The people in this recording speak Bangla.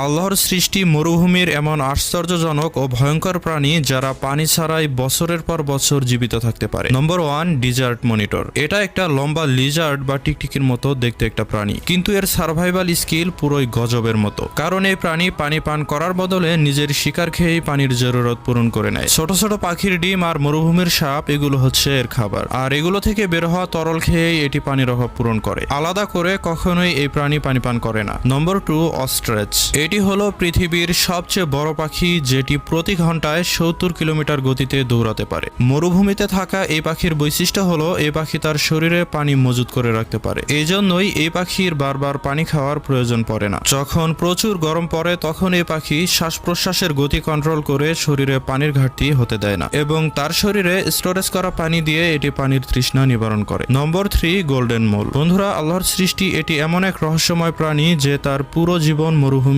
আল্লাহর সৃষ্টি মরুভূমির এমন আশ্চর্যজনক ও ভয়ঙ্কর প্রাণী যারা পানি ছাড়াই বছরের পর বছর জীবিত থাকতে পারে। নম্বর 1, ডিজার্ট মনিটর। এটা একটা লম্বা লিজার্ড বা টিকটিকির মতো দেখতে একটা প্রাণী, কিন্তু এর সার্ভাইভাল স্কিল পুরোই গজবের মতো। কারণ এই প্রাণী পানি পান করার বদলে নিজের শিকার খেয়েই পানির জরুরত পূরণ করে নেয়। ছোট ছোট পাখির ডিম আর মরুভূমির সাপ এগুলো হচ্ছে এর খাবার, আর এগুলো থেকে বের হওয়া তরল খেয়েই এটি পানির অভাব পূরণ করে। আলাদা করে কখনোই এই প্রাণী পানি পান করে না। নম্বর 2, অস্ট্রেচ। এটি হলো পৃথিবীর সবচেয়ে বড় পাখি, যেটি প্রতি ঘন্টায় 70 কিলোমিটার গতিতে দৌড়াতে পারে। মরুভূমিতে থাকা এই পাখির বৈশিষ্ট্য হলো এই পাখি তার শরীরে পানি মজুত করে রাখতে পারে। এই জন্যই এই পাখির বারবার পানি খাওয়ার প্রয়োজন পড়ে না। যখন প্রচুর গরম পড়ে তখন এই পাখি শ্বাস প্রশ্বাসের গতি কন্ট্রোল করে শরীরে পানির ঘাটতি হতে দেয় না, এবং তার শরীরে স্টোরেজ করা পানি দিয়ে এটি পানির তৃষ্ণা নিবারণ করে। নম্বর 3, গোল্ডেন মোল। বন্ধুরা, আল্লাহর সৃষ্টি এটি এমন এক রহস্যময় প্রাণী যে তার পুরো জীবন মরুভূমি